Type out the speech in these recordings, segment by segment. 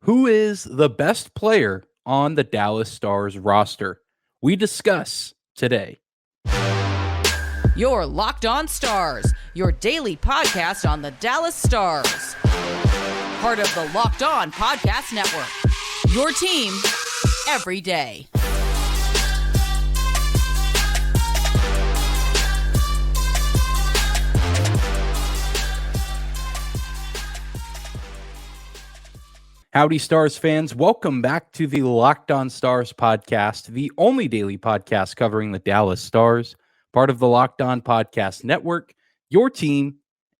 Who is the best player on the Dallas Stars roster? We discuss today. Your Locked On Stars, your daily podcast on the Dallas Stars. Part of the Locked On Podcast Network. Your team every day. Howdy, Stars fans. Welcome back to the Locked On Stars podcast, the only daily podcast covering the Dallas Stars, part of the Locked On Podcast Network, your team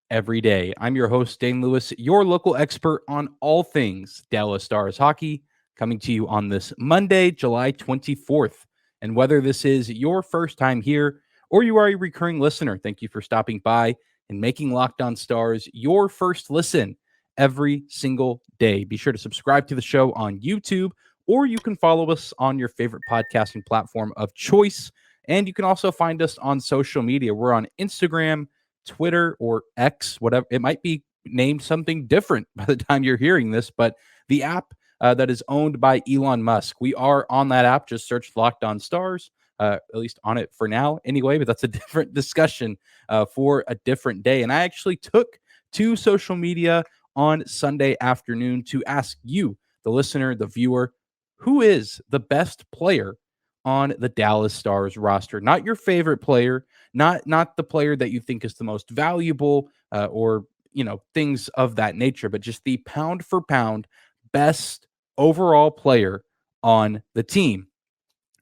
every day. I'm your host, Dane Lewis, your local expert on all things Dallas Stars hockey, coming to you on this Monday, July 24th. And whether this is your first time here or you are a recurring listener, thank you for stopping by and making Locked On Stars your first listen every single day. Be sure to subscribe to the show on YouTube, or you can follow us on your favorite podcasting platform of choice. And you can also find us on social media. We're on Instagram, Twitter, or X, whatever. It might be named something different by the time you're hearing this, but the app that is owned by Elon Musk. We are on that app. Just search Locked On Stars, at least on it for now anyway, but that's a different discussion for a different day. And I actually took to social media on Sunday afternoon to ask you, the listener, the viewer, who is the best player on the Dallas Stars roster? Not your favorite player, not the player that you think is the most valuable or, things of that nature, but just the pound for pound best overall player on the team.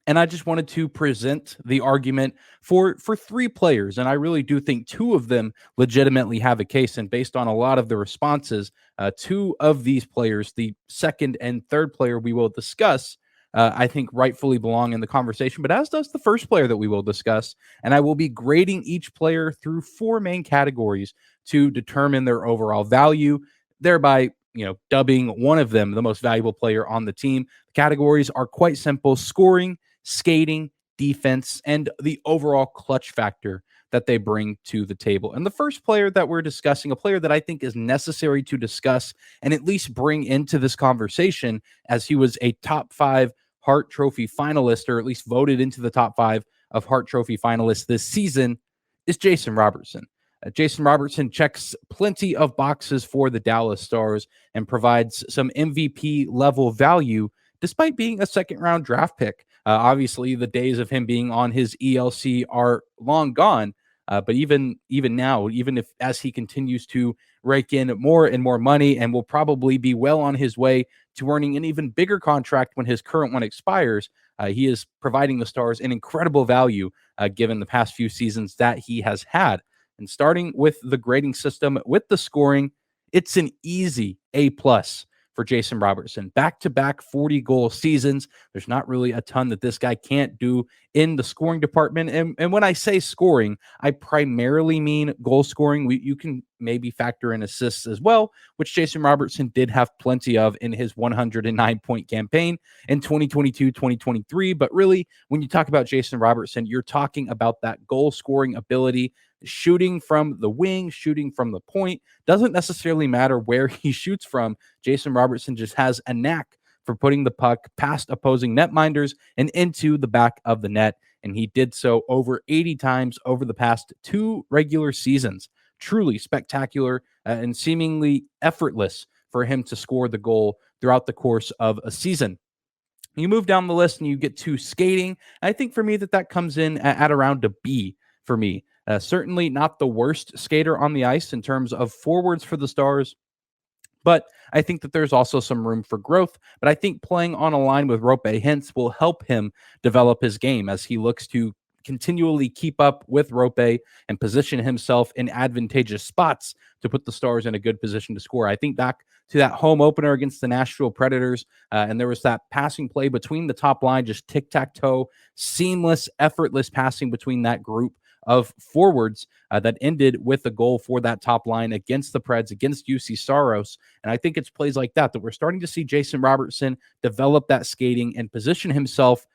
And I just wanted to present the argument for three players. And I really do think two of them legitimately have a case. And based on a lot of the responses, two of these players, the second and third player we will discuss, I think rightfully belong in the conversation, but as does the first player that we will discuss. And I will be grading each player through four main categories to determine their overall value, thereby dubbing one of them the most valuable player on the team. The categories are quite simple: scoring, skating, defense, and the overall clutch factor that they bring to the table. And the first player that we're discussing, a player that I think is necessary to discuss and at least bring into this conversation, as he was a top 5 Hart Trophy finalist, or at least voted into the top 5 of Hart Trophy finalists this season, is Jason Robertson. Jason Robertson checks plenty of boxes for the Dallas Stars and provides some MVP level value despite being a second round draft pick. Obviously, the days of him being on his ELC are long gone. But even now, even if as he continues to rake in more and more money and will probably be well on his way to earning an even bigger contract when his current one expires, he is providing the Stars an incredible value given the past few seasons that he has had. And starting with the grading system, with the scoring, it's an easy A+ for Jason Robertson. Back-to-back 40-goal seasons. There's not really a ton that this guy can't do in the scoring department. And when I say scoring, I primarily mean goal scoring. You can maybe factor in assists as well, which Jason Robertson did have plenty of in his 109-point campaign in 2022-2023. But really, when you talk about Jason Robertson, you're talking about that goal-scoring ability. Shooting from the wing, shooting from the point, doesn't necessarily matter where he shoots from. Jason Robertson just has a knack for putting the puck past opposing netminders and into the back of the net. And he did so over 80 times over the past 2 regular seasons. Truly spectacular and seemingly effortless for him to score the goal throughout the course of a season. You move down the list and you get to skating. I think for me that comes in at around a B for me. Certainly not the worst skater on the ice in terms of forwards for the Stars, but I think that there's also some room for growth. But I think playing on a line with Roope Hintz will help him develop his game as he looks to continually keep up with Roope and position himself in advantageous spots to put the Stars in a good position to score. I think back to that home opener against the Nashville Predators, and there was that passing play between the top line, just tic-tac-toe, seamless, effortless passing between that group of forwards that ended with a goal for that top line against the Preds, against UC Saros. And I think it's plays like that we're starting to see Jason Robertson develop that skating and position himself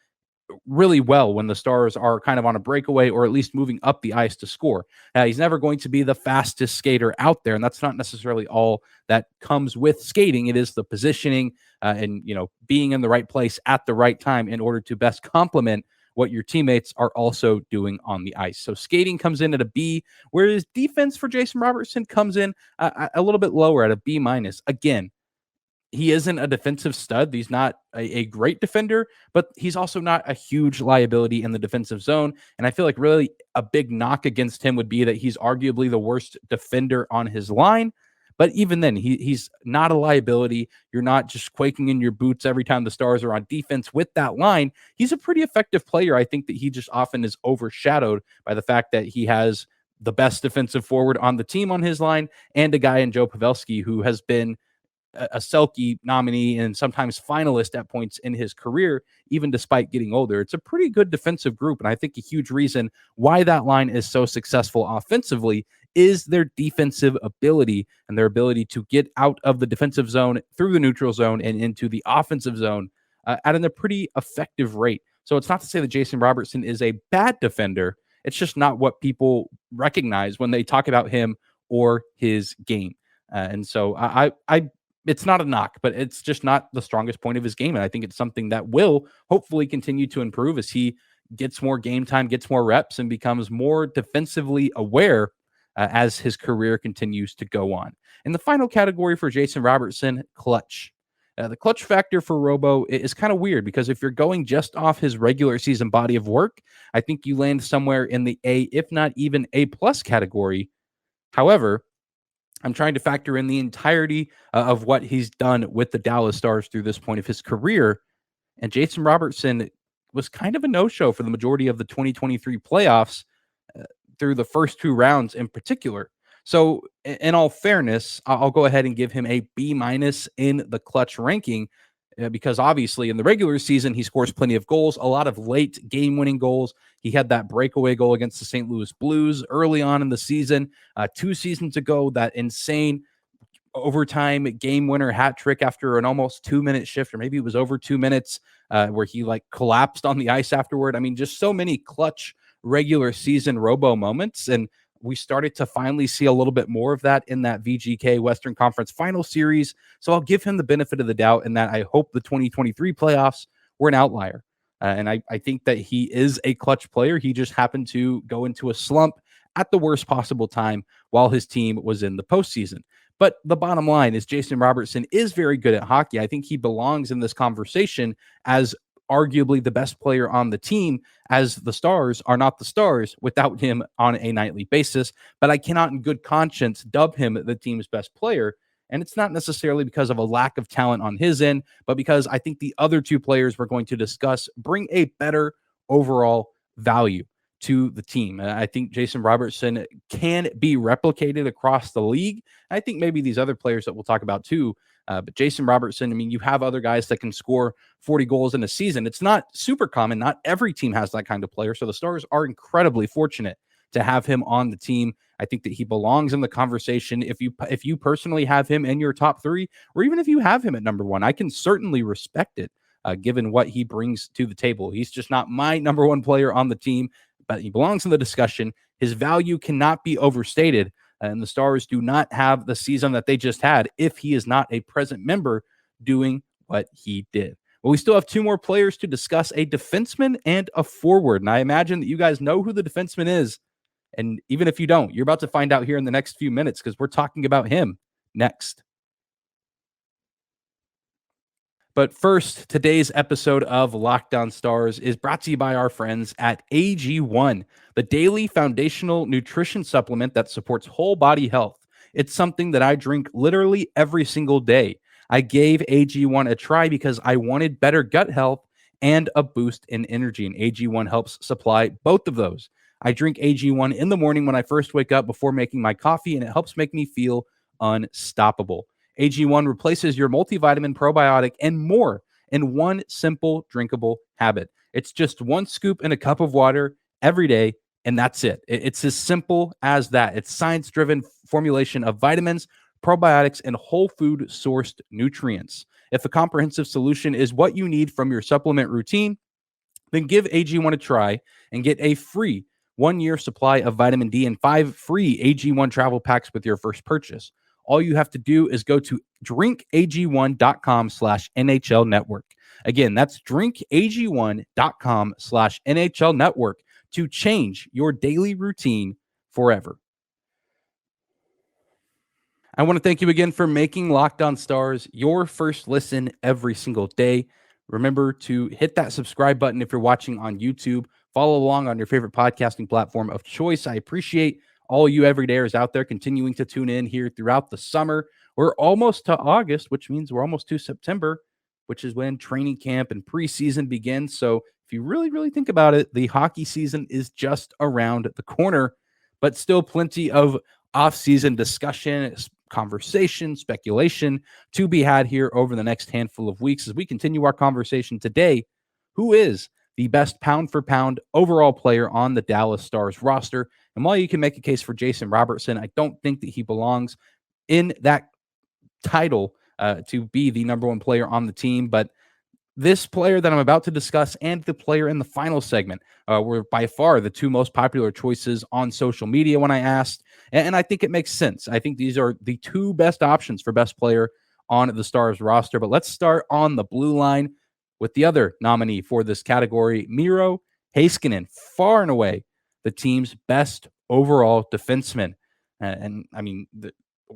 really well when the Stars are kind of on a breakaway or at least moving up the ice to score. He's never going to be the fastest skater out there, and that's not necessarily all that comes with skating. It is the positioning and being in the right place at the right time in order to best complement what your teammates are also doing on the ice. So skating comes in at a B, whereas defense for Jason Robertson comes in a little bit lower at a B minus. Again, he isn't a defensive stud. He's not a great defender, but he's also not a huge liability in the defensive zone. And I feel like really a big knock against him would be that he's arguably the worst defender on his line. But even then, he's not a liability. You're not just quaking in your boots every time the Stars are on defense with that line. He's a pretty effective player. I think that he just often is overshadowed by the fact that he has the best defensive forward on the team on his line and a guy in Joe Pavelski who has been a Selke nominee and sometimes finalist at points in his career, even despite getting older. It's a pretty good defensive group, and I think a huge reason why that line is so successful offensively is their defensive ability and their ability to get out of the defensive zone through the neutral zone and into the offensive zone at a pretty effective rate. So it's not to say that Jason Robertson is a bad defender. It's just not what people recognize when they talk about him or his game. And so I it's not a knock, but it's just not the strongest point of his game. And I think it's something that will hopefully continue to improve as he gets more game time, gets more reps, and becomes more defensively aware as his career continues to go on. And the final category for Jason Robertson, clutch. The clutch factor for Robo is kind of weird because if you're going just off his regular season body of work, I think you land somewhere in the A, if not even A plus category. However, I'm trying to factor in the entirety of what he's done with the Dallas Stars through this point of his career. And Jason Robertson was kind of a no-show for the majority of the 2023 playoffs through the first two rounds in particular. So in all fairness, I'll go ahead and give him a B minus in the clutch ranking because obviously in the regular season, he scores plenty of goals, a lot of late game-winning goals. He had that breakaway goal against the St. Louis Blues early on in the season. 2 seasons ago, that insane overtime game winner hat trick after an almost 2-minute shift, or maybe it was over 2 minutes, where he collapsed on the ice afterward. I mean, just so many clutch regular season Robo moments. And we started to finally see a little bit more of that in that VGK Western Conference Final Series. So I'll give him the benefit of the doubt in that I hope the 2023 playoffs were an outlier. And I think that he is a clutch player. He just happened to go into a slump at the worst possible time while his team was in the postseason. But the bottom line is Jason Robertson is very good at hockey. I think he belongs in this conversation as arguably the best player on the team, as the Stars are not the Stars without him on a nightly basis. But I cannot in good conscience dub him the team's best player. And it's not necessarily because of a lack of talent on his end, but because I think the other two players we're going to discuss bring a better overall value to the team. I think Jason Robertson can be replicated across the league. I think maybe these other players that we'll talk about too. But Jason Robertson, I mean, you have other guys that can score 40 goals in a season. It's not super common. Not every team has that kind of player. So the Stars are incredibly fortunate to have him on the team. I think that he belongs in the conversation. If you personally have him in your top 3, or even if you have him at number 1, I can certainly respect it, given what he brings to the table. He's just not my number 1 player on the team, but he belongs in the discussion. His value cannot be overstated, and the Stars do not have the season that they just had if he is not a present member doing what he did. Well, we still have 2 more players to discuss, a defenseman and a forward. And I imagine that you guys know who the defenseman is. And even if you don't, you're about to find out here in the next few minutes because we're talking about him next. But first, today's episode of Locked On Stars is brought to you by our friends at AG1, the daily foundational nutrition supplement that supports whole body health. It's something that I drink literally every single day. I gave AG1 a try because I wanted better gut health and a boost in energy, and AG1 helps supply both of those. I drink AG1 in the morning when I first wake up before making my coffee, and it helps make me feel unstoppable. AG1 replaces your multivitamin, probiotic, and more in one simple drinkable habit. It's just 1 scoop in a cup of water every day, and that's it. It's as simple as that. It's science-driven formulation of vitamins, probiotics, and whole food sourced nutrients. If a comprehensive solution is what you need from your supplement routine, then give AG1 a try and get a free 1-year supply of vitamin D and 5 free AG1 travel packs with your first purchase. All you have to do is go to drinkag1.com/NHL network. Again, that's drinkag1.com/NHL network to change your daily routine forever. I want to thank you again for making Locked On Stars your first listen every single day. Remember to hit that subscribe button if you're watching on YouTube. Follow along on your favorite podcasting platform of choice. I appreciate all you everydayers out there continuing to tune in here throughout the summer. We're almost to August, which means we're almost to September, which is when training camp and preseason begins. So if you really, really think about it, the hockey season is just around the corner, but still plenty of off-season discussion, conversation, speculation to be had here over the next handful of weeks as we continue our conversation today. Who is the best pound-for-pound overall player on the Dallas Stars roster? And while you can make a case for Jason Robertson, I don't think that he belongs in that title to be the number one player on the team. But this player that I'm about to discuss and the player in the final segment were by far the two most popular choices on social media when I asked. And I think it makes sense. I think these are the two best options for best player on the Stars roster. But let's start on the blue line with the other nominee for this category, Miro Heiskanen, far and away the team's best overall defenseman. And I mean,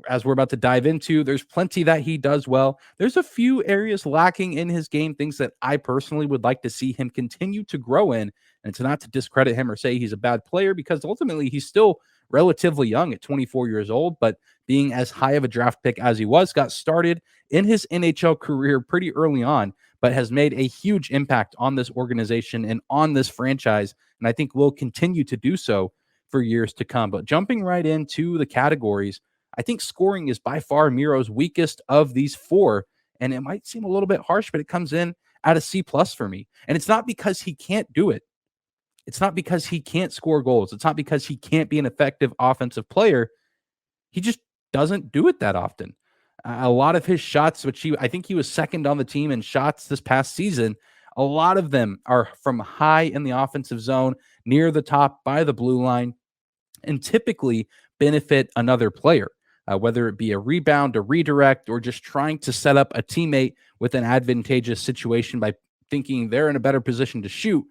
as we're about to dive into, there's plenty that he does well. There's a few areas lacking in his game, things that I personally would like to see him continue to grow in. And it's not to discredit him or say he's a bad player, because ultimately he's still relatively young at 24 years old, but being as high of a draft pick as he was, got started in his NHL career pretty early on, but has made a huge impact on this organization and on this franchise. And I think will continue to do so for years to come. But jumping right into the categories, I think scoring is by far Miro's weakest of these four. And it might seem a little bit harsh, but it comes in at a C+ for me. And it's not because he can't do it. It's not because he can't score goals. It's not because he can't be an effective offensive player. He just doesn't do it that often. A lot of his shots, which I think he was second on the team in shots this past season, a lot of them are from high in the offensive zone, near the top by the blue line, and typically benefit another player, whether it be a rebound, a redirect, or just trying to set up a teammate with an advantageous situation by thinking they're in a better position to shoot.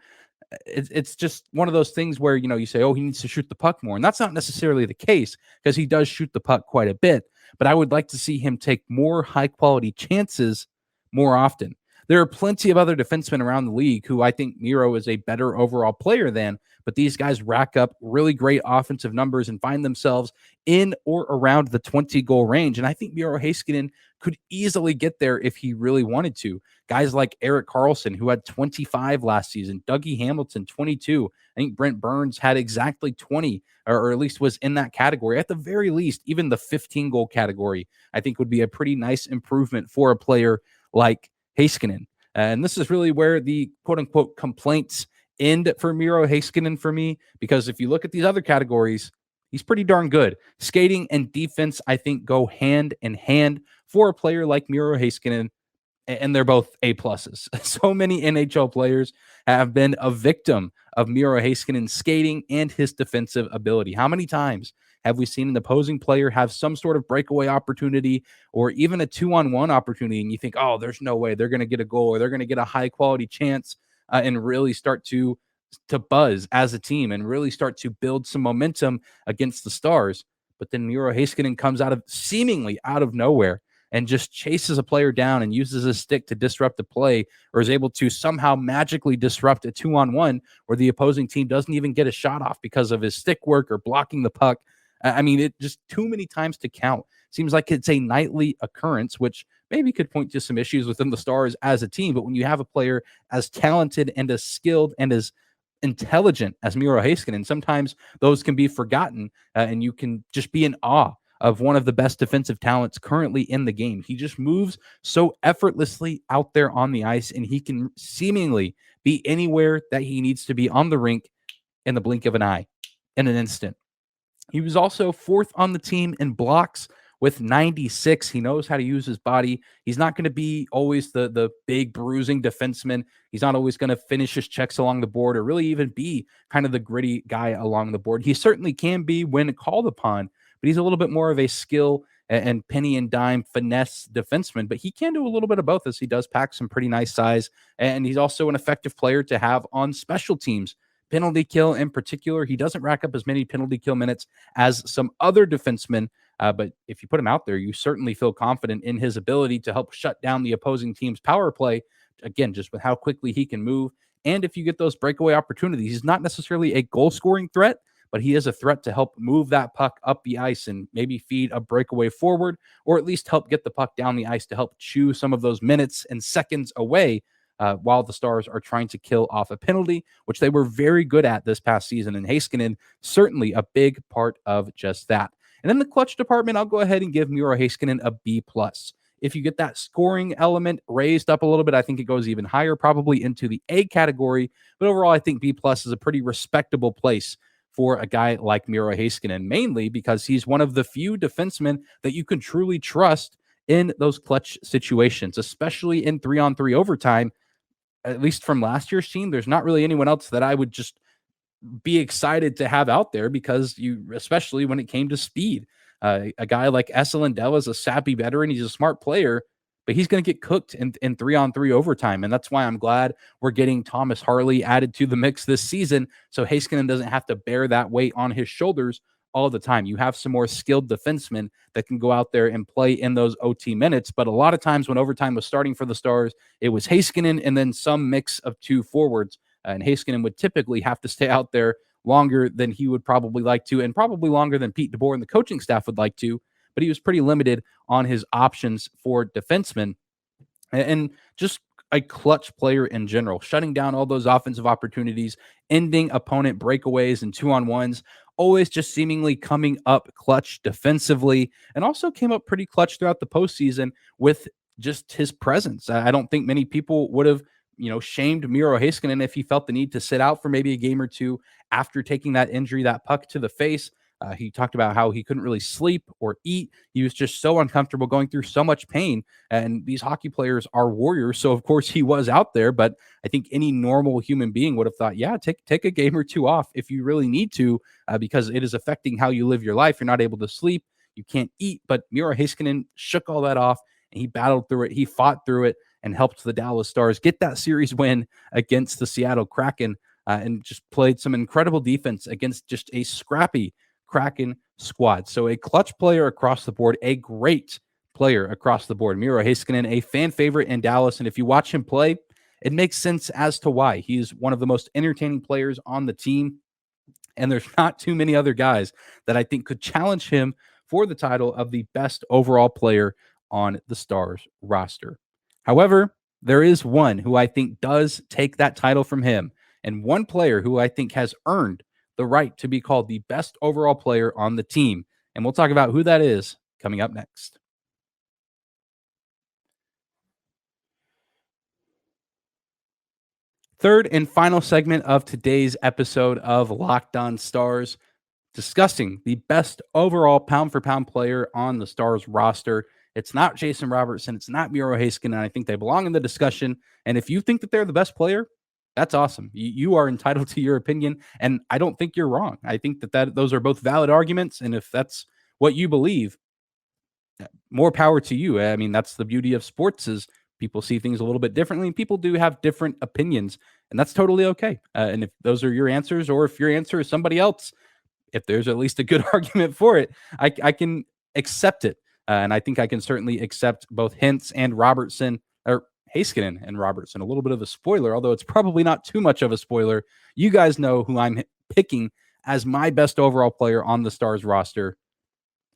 It's just one of those things where, you say, oh, he needs to shoot the puck more. And that's not necessarily the case, because he does shoot the puck quite a bit. But I would like to see him take more high-quality chances more often. There are plenty of other defensemen around the league who I think Miro is a better overall player than, but these guys rack up really great offensive numbers and find themselves in or around the 20-goal range. And I think Miro Heiskanen could easily get there if he really wanted to. Guys like Erik Karlsson, who had 25 last season, Dougie Hamilton, 22. I think Brent Burns had exactly 20, or at least was in that category. At the very least, even the 15-goal category, I think would be a pretty nice improvement for a player like Heiskanen. And this is really where the quote-unquote complaints end for Miro Heiskanen for me, because if you look at these other categories, he's pretty darn good. Skating and defense, I think, go hand in hand for a player like Miro Heiskanen, and they're both A+. So many NHL players have been a victim of Miro Heiskanen's skating and his defensive ability. How many times have we seen an opposing player have some sort of breakaway opportunity or even a 2-on-1 opportunity, and you think, oh, there's no way they're going to get a goal or they're going to get a high-quality chance and really start to buzz as a team and really start to build some momentum against the Stars. But then Miro Heiskanen comes seemingly out of nowhere and just chases a player down and uses his stick to disrupt the play, or is able to somehow magically disrupt a 2-on-1 where the opposing team doesn't even get a shot off because of his stick work or blocking the puck. I mean, it just too many times to count. Seems like it's a nightly occurrence, which maybe could point to some issues within the Stars as a team. But when you have a player as talented and as skilled and as intelligent as Miro Heiskanen, sometimes those can be forgotten, and you can just be in awe of one of the best defensive talents currently in the game. He just moves so effortlessly out there on the ice, and he can seemingly be anywhere that he needs to be on the rink in the blink of an eye, in an instant. He was also fourth on the team in blocks with 96. He knows how to use his body. He's not going to be always the big bruising defenseman. He's not always going to finish his checks along the board or really even be kind of the gritty guy along the board. He certainly can be when called upon, but he's a little bit more of a skill and penny and dime finesse defenseman, but he can do a little bit of both, as he does pack some pretty nice size. And he's also an effective player to have on special teams. Penalty kill in particular, he doesn't rack up as many penalty kill minutes as some other defensemen, but if you put him out there, you certainly feel confident in his ability to help shut down the opposing team's power play. Again, just with how quickly he can move. And if you get those breakaway opportunities, he's not necessarily a goal-scoring threat, but he is a threat to help move that puck up the ice and maybe feed a breakaway forward, or at least help get the puck down the ice to help chew some of those minutes and seconds away while the Stars are trying to kill off a penalty, which they were very good at this past season. And Heiskanen, certainly a big part of just that. And in the clutch department, I'll go ahead and give Miro Heiskanen a B+. If you get that scoring element raised up a little bit, I think it goes even higher, probably into the A category. But overall, I think B+ is a pretty respectable place for a guy like Miro Heiskanen, mainly because he's one of the few defensemen that you can truly trust in those clutch situations, especially in 3-on-3 overtime. At least from last year's team, there's not really anyone else that I would just be excited to have out there, because especially when it came to speed. A guy like Esa Lindell is a sappy veteran. He's a smart player, but he's going to get cooked in 3-on-3 overtime. And that's why I'm glad we're getting Thomas Harley added to the mix this season, so Heiskanen doesn't have to bear that weight on his shoulders all the time. You have some more skilled defensemen that can go out there and play in those OT minutes. But a lot of times when overtime was starting for the Stars, it was Heiskanen and then some mix of two forwards. And Heiskanen would typically have to stay out there longer than he would probably like to, and probably longer than Pete DeBoer and the coaching staff would like to. But he was pretty limited on his options for defensemen. And just a clutch player in general, shutting down all those offensive opportunities, ending opponent breakaways and 2-on-1s, always just seemingly coming up clutch defensively, and also came up pretty clutch throughout the postseason with just his presence. I don't think many people would have, shamed Miro Heiskanen if he felt the need to sit out for maybe a game or two after taking that injury, that puck to the face. He talked about how he couldn't really sleep or eat. He was just so uncomfortable, going through so much pain. And these hockey players are warriors, so of course he was out there. But I think any normal human being would have thought, yeah, take a game or two off if you really need to, because it is affecting how you live your life. You're not able to sleep, you can't eat. But Miro Heiskanen shook all that off, and he battled through it. He fought through it and helped the Dallas Stars get that series win against the Seattle Kraken, and just played some incredible defense against just a scrappy Kraken squad. So a clutch player across the board, a great player across the board. Miro Heiskanen, a fan favorite in Dallas. And if you watch him play, it makes sense as to why. He's one of the most entertaining players on the team. And there's not too many other guys that I think could challenge him for the title of the best overall player on the Stars roster. However, there is one who I think does take that title from him, and one player who I think has earned the right to be called the best overall player on the team. And we'll talk about who that is coming up next. Third and final segment of today's episode of Locked On Stars, discussing the best overall pound-for-pound player on the Stars roster. It's not Jason Robertson. It's not Miro Heiskanen. I think they belong in the discussion. And if you think that they're the best player, that's awesome. You are entitled to your opinion, and I don't think you're wrong. I think that those are both valid arguments, and if that's what you believe, more power to you. I mean, that's the beauty of sports, is people see things a little bit differently, and people do have different opinions, and that's totally okay. And if those are your answers, or if your answer is somebody else, if there's at least a good argument for it, I can accept it. And I think I can certainly accept both Hintz and Robertson, or Heiskanen and Robertson. A little bit of a spoiler, although it's probably not too much of a spoiler. You guys know who I'm picking as my best overall player on the Stars roster.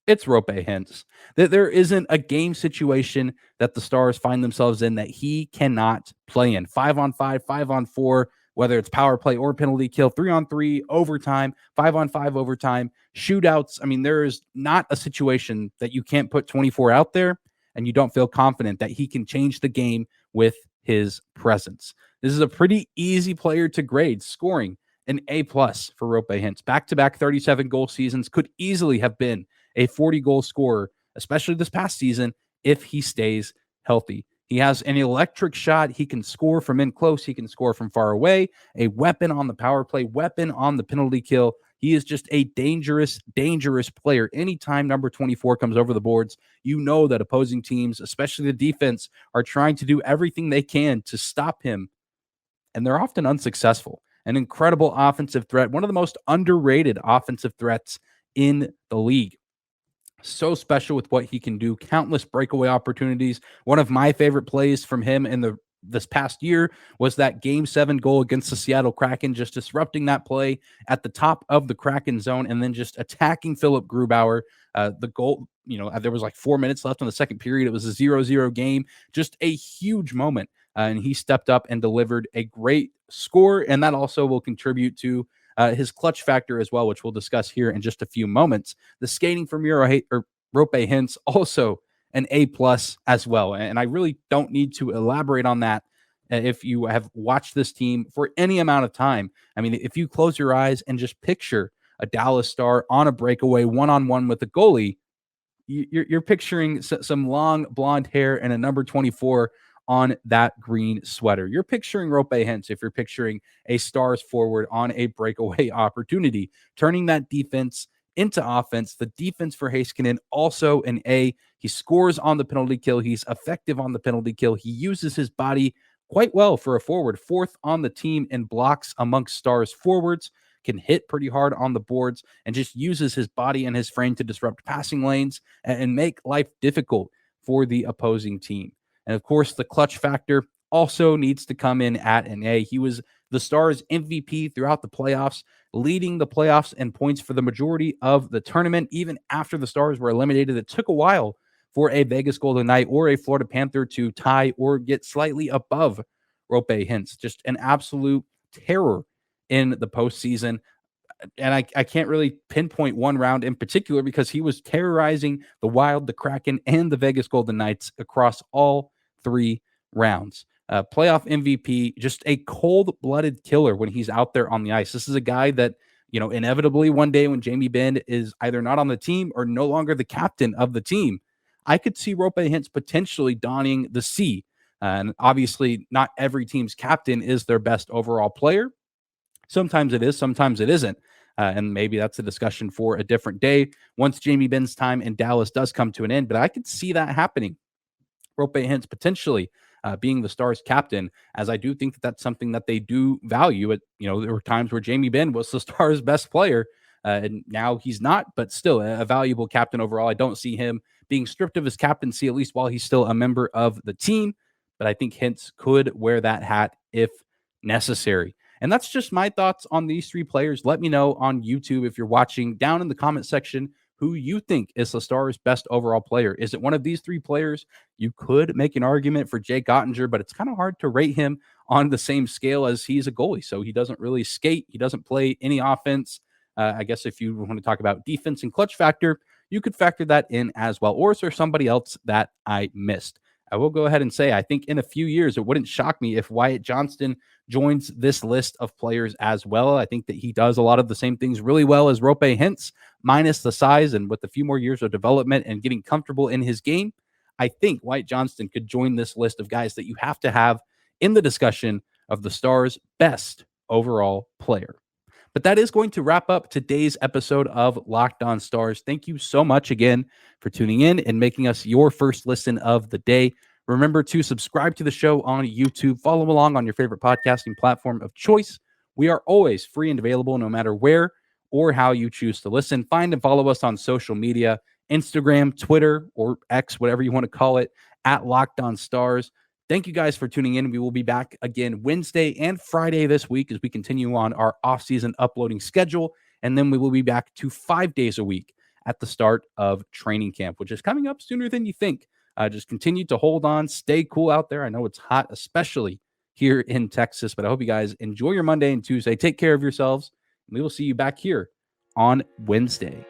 It's Roope Hintz. That there isn't a game situation that the Stars find themselves in that he cannot play in. 5-on-5, 5-on-4, whether it's power play or penalty kill, 3-on-3, overtime, 5-on-5 overtime, shootouts. I mean, there is not a situation that you can't put 24 out there and you don't feel confident that he can change the game with his presence. This is a pretty easy player to grade, scoring an A+ for Roope Hintz. Back-to-back 37-goal seasons, could easily have been a 40-goal scorer especially this past season, if he stays healthy. He has an electric shot. He can score from in close. He can score from far away. A weapon on the power play, weapon on the penalty kill. He is just a dangerous, dangerous player. Anytime number 24 comes over the boards, you know that opposing teams, especially the defense, are trying to do everything they can to stop him. And they're often unsuccessful. An incredible offensive threat, one of the most underrated offensive threats in the league. So special with what he can do. Countless breakaway opportunities. One of my favorite plays from him in this past year was that Game 7 goal against the Seattle Kraken, just disrupting that play at the top of the Kraken zone and then just attacking Philip Grubauer. The goal, there was like 4 minutes left in the second period. It was a 0-0 game. Just a huge moment. And he stepped up and delivered a great score. And that also will contribute to his clutch factor as well, which we'll discuss here in just a few moments. The skating from Roope Hintz, also an A+ as well. And I really don't need to elaborate on that if you have watched this team for any amount of time. I mean, if you close your eyes and just picture a Dallas Star on a breakaway, one-on-one with a goalie, you're picturing some long blonde hair and a number 24 on that green sweater. You're picturing Roope Hintz if you're picturing a Stars forward on a breakaway opportunity, turning that defense into offense. The defense for Heiskanen, also an A. He scores on the penalty kill. He's effective on the penalty kill. He uses his body quite well for a forward. 4th on the team in blocks amongst Stars forwards. Can hit pretty hard on the boards and just uses his body and his frame to disrupt passing lanes and make life difficult for the opposing team. And of course, the clutch factor also needs to come in at an A. He was the Stars MVP throughout the playoffs, leading the playoffs in points for the majority of the tournament. Even after the Stars were eliminated, it took a while for a Vegas Golden Knight or a Florida Panther to tie or get slightly above Roope Hintz. Just an absolute terror in the postseason. And I can't really pinpoint one round in particular because he was terrorizing the Wild, the Kraken, and the Vegas Golden Knights across all 3 rounds. Playoff MVP, just a cold-blooded killer when he's out there on the ice. This is a guy that, inevitably one day when Jamie Benn is either not on the team or no longer the captain of the team, I could see Roope Hintz potentially donning the C. And obviously, not every team's captain is their best overall player. Sometimes it is, sometimes it isn't. And maybe that's a discussion for a different day once Jamie Benn's time in Dallas does come to an end. But I could see that happening. Roope Hintz potentially being the Stars captain, as I do think that that's something that they do value. There were times where Jamie Benn was the Stars' best player, and now he's not, but still a valuable captain overall. I don't see him being stripped of his captaincy, at least while he's still a member of the team. But I think Hintz could wear that hat if necessary. And that's just my thoughts on these 3 players. Let me know on YouTube if you're watching down in the comment section who you think is the Stars' best overall player. Is it one of these 3 players? You could make an argument for Jake Ottinger, but it's kind of hard to rate him on the same scale as he's a goalie. So he doesn't really skate. He doesn't play any offense. I guess if you want to talk about defense and clutch factor, you could factor that in as well. Or is there somebody else that I missed? I will go ahead and say, I think in a few years, it wouldn't shock me if Wyatt Johnston joins this list of players as well. I think that he does a lot of the same things really well as Roope Hintz, minus the size, and with a few more years of development and getting comfortable in his game. I think Wyatt Johnston could join this list of guys that you have to have in the discussion of the Stars' best overall player. But that is going to wrap up today's episode of Locked On Stars. Thank you so much again for tuning in and making us your first listen of the day. Remember to subscribe to the show on YouTube. Follow along on your favorite podcasting platform of choice. We are always free and available no matter where or how you choose to listen. Find and follow us on social media, Instagram, Twitter, or X, whatever you want to call it, at Locked On Stars. Thank you guys for tuning in. We will be back again Wednesday and Friday this week as we continue on our off-season uploading schedule. And then we will be back to 5 days a week at the start of training camp, which is coming up sooner than you think. Just continue to hold on, stay cool out there. I know it's hot, especially here in Texas, but I hope you guys enjoy your Monday and Tuesday. Take care of yourselves, and we will see you back here on Wednesday.